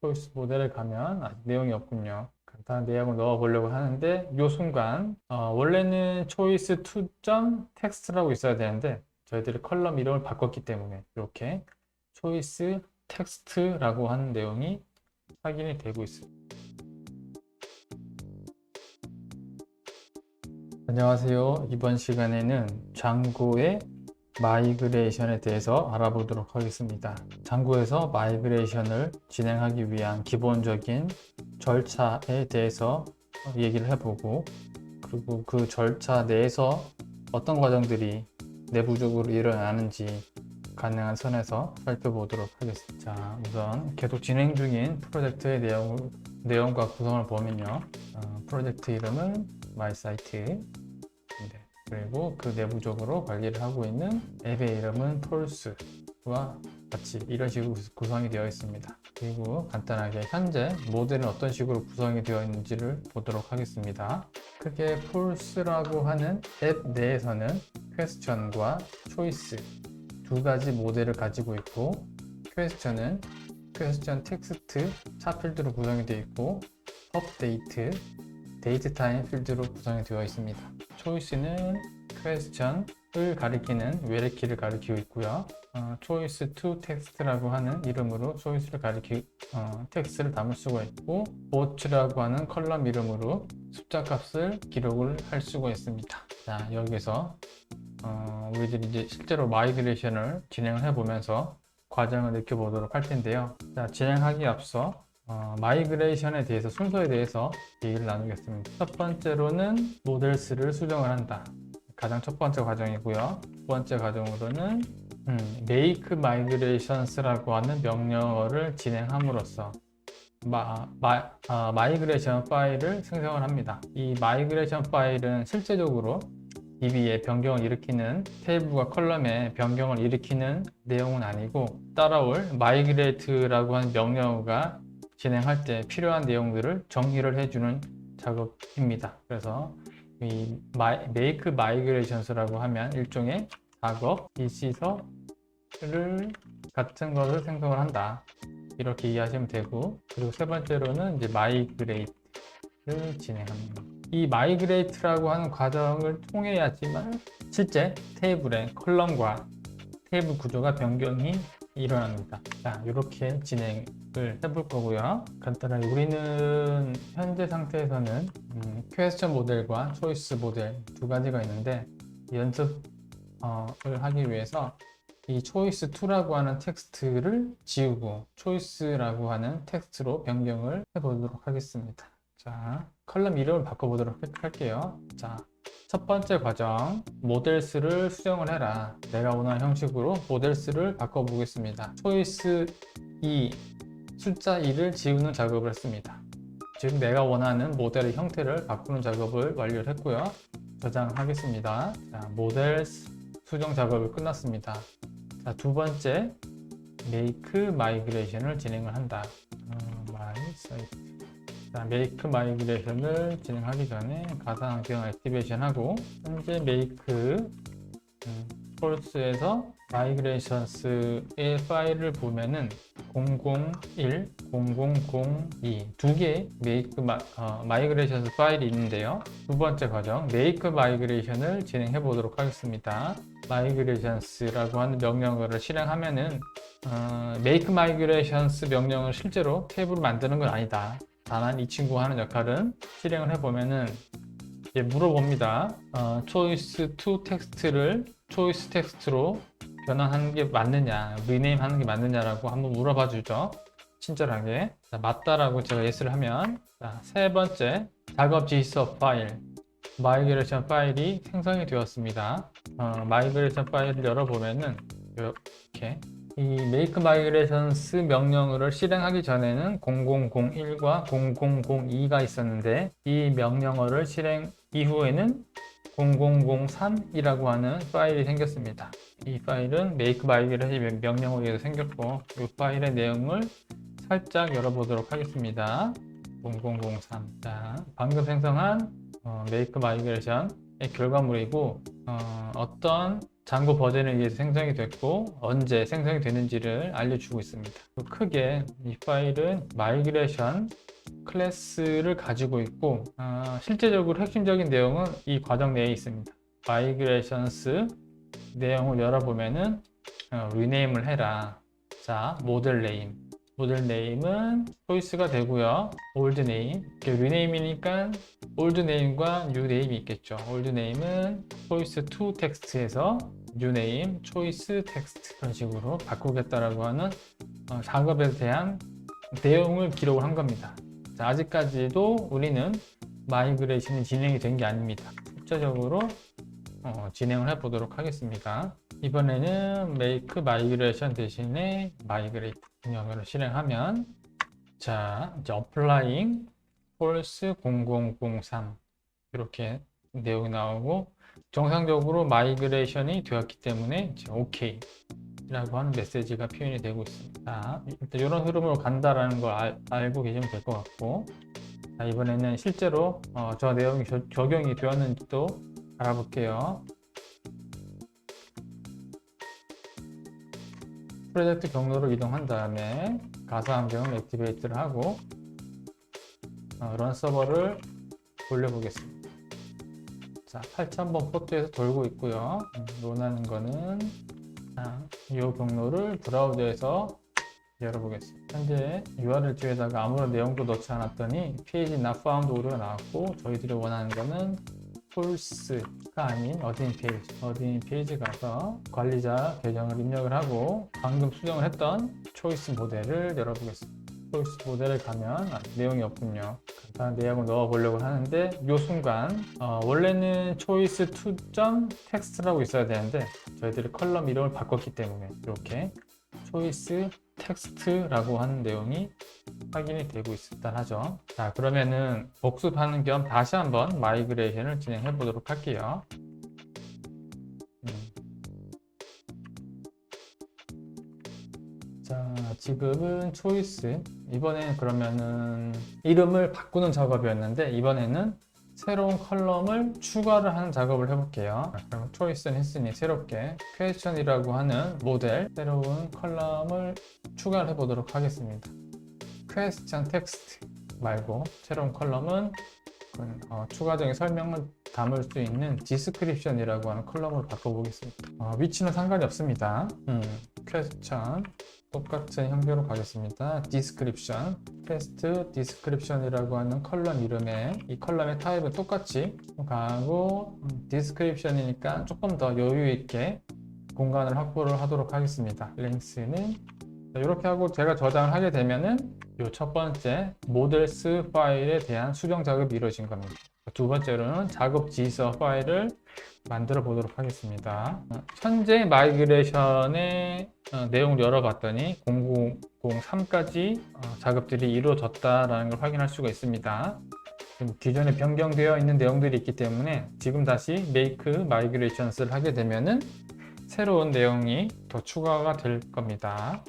초이스 모델에 가면 아직 내용이 없군요. 간단한 내용을 넣어 보려고 하는데 이 순간 원래는 choice2.text라고 있어야 되는데 저희들이 컬럼 이름을 바꿨기 때문에 이렇게 choice text라고 하는 내용이 확인이 되고 있습니다. 안녕하세요. 이번 시간에는 장고의 마이그레이션에 대해서 알아보도록 하겠습니다. 장고에서 마이그레이션을 진행하기 위한 기본적인 절차에 대해서 얘기를 해보고, 그리고 그 절차 내에서 어떤 과정들이 내부적으로 일어나는지 가능한 선에서 살펴보도록 하겠습니다. 자, 우선 계속 진행 중인 프로젝트의 내용과 구성을 보면요. 프로젝트 이름은 마이사이트, 그리고 그 내부적으로 관리를 하고 있는 앱의 이름은 폴스와 같이 이런 식으로 구성이 되어 있습니다. 그리고 간단하게 현재 모델은 어떤 식으로 구성이 되어 있는지를 보도록 하겠습니다. 크게 폴스라고 하는 앱 내에서는 퀘스천과 초이스 두 가지 모델을 가지고 있고, 퀘스천은 퀘스천 텍스트 차 필드로 구성이 되어 있고, 업데이트 데이트 타임 필드로 구성이 되어 있습니다. 초이스는 question을 가리키는 외래키를 가리키고 있고요. choice to text라고 하는 이름으로 초이스를 텍스트를 담을 수가 있고, both라고 하는 컬럼 이름으로 숫자 값을 기록을 할 수가 있습니다. 자, 여기서 우리들이 이제 실제로 마이그레이션을 진행을 해보면서 과정을 느껴보도록 할 텐데요. 자, 진행하기 앞서 마이그레이션에 대해서 순서에 대해서 얘기를 나누겠습니다. 첫 번째로는 모델스를 수정을 한다. 가장 첫 번째 과정이고요. 두 번째 과정으로는 make migrations라고 하는 명령어를 진행함으로써 마이그레이션 파일을 생성을 합니다. 이 마이그레이션 파일은 실제적으로 DB에 변경을 일으키는 테이블과 컬럼에 변경을 일으키는 내용은 아니고, 따라올 migrate라고 하는 명령어가 진행할 때 필요한 내용들을 정리를 해주는 작업입니다. 그래서 이 make migrations라고 하면 일종의 작업, 일시서를 같은 것을 생성을 한다, 이렇게 이해하시면 되고, 그리고 세 번째로는 이제 migrate를 진행합니다. 이 migrate라고 하는 과정을 통해야지만 실제 테이블의 컬럼과 테이블 구조가 변경이 일어납니다. 자, 이렇게 진행을 해볼 거고요. 간단하게 우리는 현재 상태에서는 퀘스천 모델과 초이스 모델 두 가지가 있는데, 연습을 하기 위해서 이 choice2라고 하는 텍스트를 지우고 choice라고 하는 텍스트로 변경을 해보도록 하겠습니다. 자, 컬럼 이름을 바꿔보도록 할게요. 자, 첫 번째 과정, 모델스를 수정을 해라. 내가 원하는 형식으로 모델스를 바꿔보겠습니다. 초이스 2, 숫자 2를 지우는 작업을 했습니다. 즉 내가 원하는 모델의 형태를 바꾸는 작업을 완료를 했고요. 저장하겠습니다. 자, 모델스 수정 작업이 끝났습니다. 자, 두 번째, make migration을 진행을 한다. 자, make migration을 진행하기 전에 가상 환경 액티베이션 하고, 현재 make 폴스에서 migrations의 파일을 보면은 001, 0002 두 개의 make migrations 파일이 있는데요. 두 번째 과정, make migration을 진행해 보도록 하겠습니다. migrations라고 하는 명령어를 실행하면은 make migrations 명령을 실제로 테이블을 만드는 건 아니다. 다만 이 친구가 하는 역할은, 실행을 해보면은 물어봅니다. choice2 텍스트를 choice 텍스트로 변환하는 게 맞느냐, rename 하는 게 맞느냐라고 한번 물어봐 주죠. 친절하게. 자, 맞다라고 제가 yes를 하면, 자, 세 번째, 작업 지시서 파일, 마이그레이션 파일이 생성이 되었습니다. 마이그레이션 파일을 열어보면은 이렇게 이 make migrations 명령어를 실행하기 전에는 0001과 0002가 있었는데, 이 명령어를 실행 이후에는 0003이라고 하는 파일이 생겼습니다. 이 파일은 make migration 명령어에 의해서 생겼고, 이 파일의 내용을 살짝 열어보도록 하겠습니다. 0003. 자, 방금 생성한 make migration의 결과물이고, 어떤 장고 버전에 의해서 생성이 됐고 언제 생성이 되는지를 알려주고 있습니다. 크게 이 파일은 마이그레이션 클래스를 가지고 있고 실제적으로 핵심적인 내용은 이 과정 내에 있습니다. 마이그레이션스 내용을 열어보면은 리네임을 해라. 자, 모델 네임은 초이스가 되고요. 올드 네임, 리네임이니까 올드 네임과 뉴 네임이 있겠죠. 올드 네임은 초이스 투 텍스트에서 뉴 네임 초이스 텍스트 그런 식으로 바꾸겠다라고 하는 작업에 대한 내용을 기록을 한 겁니다. 자, 아직까지도 우리는 마이그레이션이 진행이 된 게 아닙니다. 실제적으로 진행을 해 보도록 하겠습니다. 이번에는 make migration 대신에 migrate 명령어를 실행하면 자, 이제 applying false 0003 이렇게 내용이 나오고 정상적으로 마이그레이션이 되었기 때문에 이제 OK 라고 하는 메시지가 표현이 되고 있습니다. 자, 일단 이런 흐름으로 간다라는 걸 알고 계시면 될 것 같고 자, 이번에는 실제로 저 내용이 적용이 되었는지도 알아볼게요. 프로젝트 경로로 이동한 다음에 가상 환경을 액티베이트를 하고 런 서버를 돌려보겠습니다. 자, 8000번 포트에서 돌고 있고요. 원하는 거는 이 경로를 브라우저에서 열어보겠습니다. 현재 URL 뒤에다가 아무런 내용도 넣지 않았더니 페이지 not found 오류가 나왔고 저희들이 원하는 거는 false가 아닌 어드인 페이지 가서 관리자 계정을 입력을 하고 방금 수정을 했던 초이스 모델을 열어보겠습니다. 초이스 모델을 가면 내용이 없군요. 간단한 내용을 넣어 보려고 하는데 이 순간 원래는 choice 2.text라고 있어야 되는데 저희들이 컬럼 이름을 바꿨기 때문에 이렇게 choice text라고 하는 내용이 확인이 되고 있단 하죠. 자, 그러면은 복습하는 겸 다시 한번 마이그레이션을 진행해 보도록 할게요. 자, 지금은 초이스 이번에는 그러면은 이름을 바꾸는 작업이었는데 이번에는 새로운 컬럼을 추가를 하는 작업을 해볼게요. 그럼 초이스는 했으니 새롭게 question이라고 하는 모델 새로운 컬럼을 추가를 해보도록 하겠습니다. question text 말고 새로운 컬럼은 추가적인 설명을 담을 수 있는 description이라고 하는 컬럼으로 바꿔보겠습니다. 위치는 상관이 없습니다. question 똑같은 형태로 가겠습니다. description, text description이라고 하는 컬럼 이름에 이 컬럼의 타입은 똑같이 가고 description이니까 조금 더 여유 있게 공간을 확보를 하도록 하겠습니다. length는 이렇게 하고 제가 저장을 하게 되면은 이 첫 번째 모델스 파일에 대한 수정 작업이 이루어진 겁니다. 두 번째로는 작업 지서 파일을 만들어 보도록 하겠습니다. 현재 마이그레이션의 내용을 열어봤더니 0003까지 작업들이 이루어졌다라는 걸 확인할 수가 있습니다. 기존에 변경되어 있는 내용들이 있기 때문에 지금 다시 make migrations를 하게 되면은 새로운 내용이 더 추가가 될 겁니다.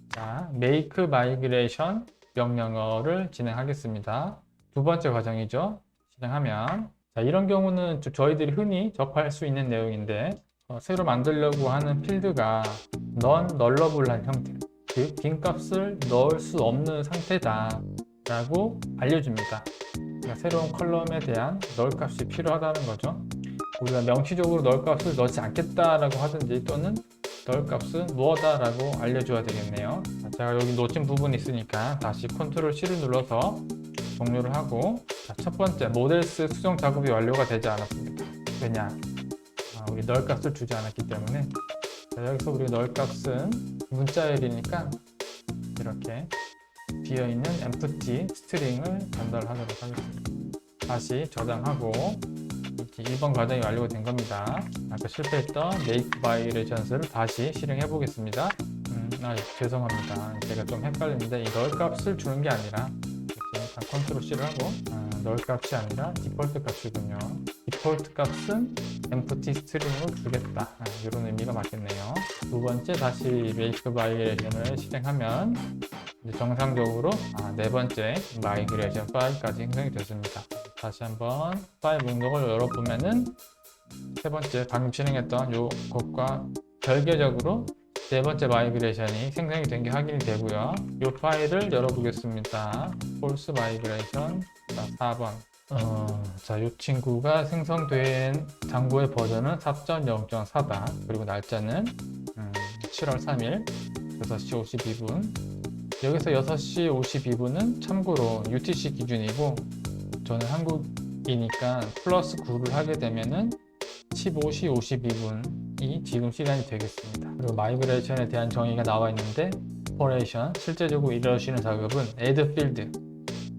자, make migration 명령어를 진행하겠습니다. 두 번째 과정이죠. 실행하면 자, 이런 경우는 저희들이 흔히 접할 수 있는 내용인데 새로 만들려고 하는 필드가 non-nullable한 형태, 즉 빈 값을 넣을 수 없는 상태다 라고 알려줍니다. 그러니까 새로운 컬럼에 대한 null 값이 필요하다는 거죠. 우리가 명시적으로 null 값을 넣지 않겠다라고 하든지 또는 null 값은 무엇다 라고 알려줘야 되겠네요. 제가 여기 놓친 부분이 있으니까 다시 Ctrl C를 눌러서 종료를 하고 자, 첫 번째 모델스 수정 작업이 완료가 되지 않았습니다. 왜냐? 우리 null 값을 주지 않았기 때문에 자, 여기서 우리 null 값은 문자열이니까 이렇게 비어있는 empty 스트링을 전달하도록 하겠습니다. 다시 저장하고 1번 과정이 완료가 된 겁니다. 아까 실패했던 make migrations를 다시 실행해 보겠습니다. 죄송합니다. 제가 좀 헷갈리는데 이 null 값을 주는 게 아니라 Ctrl C를 하고 null 값이 아니라 디폴트 값이군요. 디폴트 값은 empty string으로 주겠다. 이런 의미가 맞겠네요. 두 번째 다시 make migration을 실행하면 이제 정상적으로 네 번째 migration 파일까지 생성이 됐습니다. 다시 한번 파일 목록을 열어보면은 세 번째 방금 진행했던 요 것과 별개적으로 네 번째 마이그레이션이 생성이 된 게 확인이 되고요. 이 파일을 열어보겠습니다. false migration. 자, 4번. 자, 이 친구가 생성된 장고의 버전은 4.0.4다. 그리고 날짜는 7월 3일 6시 52분. 여기서 6시 52분은 참고로 UTC 기준이고, 저는 한국이니까 플러스 9를 하게 되면은 15시 52분이 지금 시간이 되겠습니다. 그리고 마이그레이션에 대한 정의가 나와 있는데, 오퍼레이션, 실제적으로 이루어지는 작업은 add field,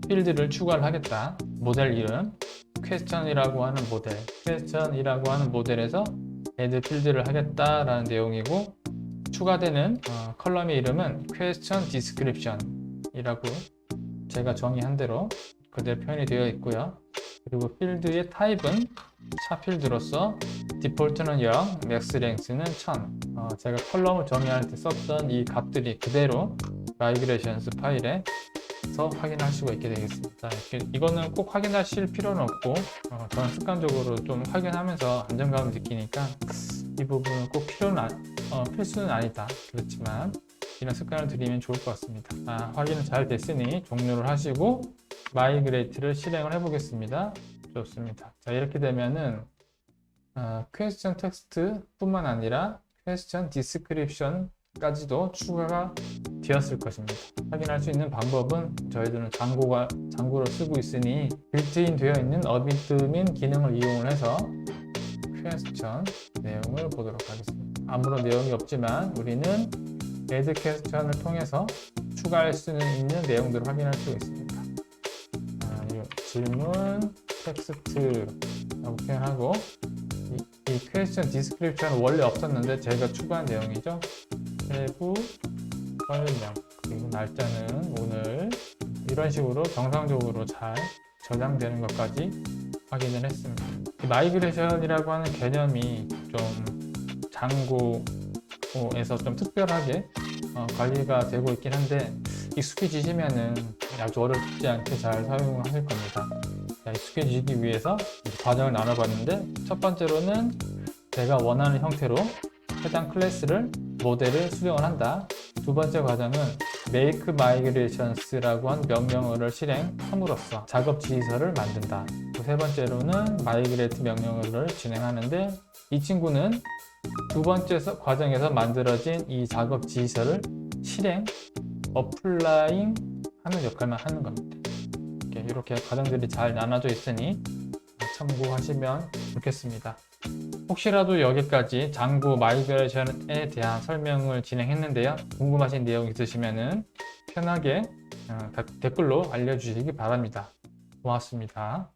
필드를 추가를 하겠다. 모델 이름, question이라고 하는 모델, question이라고 하는 모델에서 add field를 하겠다라는 내용이고, 추가되는 컬럼의 이름은 question description이라고 제가 정의한 대로 그대로 표현이 되어 있고요. 그리고 필드의 타입은 차 필드로서 디폴트는 0, 맥스 랭스는 1000. 제가 컬럼을 정의할 때 썼던 이 값들이 그대로 마이그레이션스 파일에서 확인할 수가 있게 되겠습니다. 이거는 꼭 확인하실 필요는 없고, 저는 습관적으로 좀 확인하면서 안정감을 느끼니까 이 부분은 꼭 필수는 아니다. 그렇지만 이런 습관을 들이면 좋을 것 같습니다. 확인은 잘 됐으니 종료를 하시고 마이그레이트를 실행을 해보겠습니다. 좋습니다. 자, 이렇게 되면은 question 텍스트 뿐만 아니라 question description 까지도 추가가 되었을 것입니다. 확인할 수 있는 방법은 저희들은 장고를 쓰고 있으니 빌트인 되어 있는 어비트민 기능을 이용을 해서 question 내용을 보도록 하겠습니다. 아무런 내용이 없지만 우리는 add question을 통해서 추가할 수 있는 내용들을 확인할 수 있습니다. 질문 텍스트라고 표현하고, 이 question description은 원래 없었는데 제가 추가한 내용이죠. 세부 설명, 그리고 날짜는 오늘, 이런 식으로 정상적으로 잘 저장되는 것까지 확인을 했습니다. 마이그레이션이라고 하는 개념이 좀 장고에서 좀 특별하게 관리가 되고 있긴 한데, 익숙해지시면은 아주 어렵지 않게 잘 사용하실 겁니다. 익숙해지기 위해서 과정을 나눠봤는데, 첫 번째로는 제가 원하는 형태로 해당 클래스를 모델을 수정을 한다. 두 번째 과정은 make migrations라고 한 명령어를 실행함으로써 작업 지시서를 만든다. 세 번째로는 migrate 명령어를 진행하는데, 이 친구는 두 번째 과정에서 만들어진 이 작업 지시서를 실행, applying 하는 역할만 하는 겁니다. 이렇게 과정들이 잘 나눠져 있으니 참고하시면 좋겠습니다. 혹시라도 여기까지 장고 마이그레이션에 대한 설명을 진행했는데요, 궁금하신 내용 있으시면 편하게 댓글로 알려주시기 바랍니다. 고맙습니다.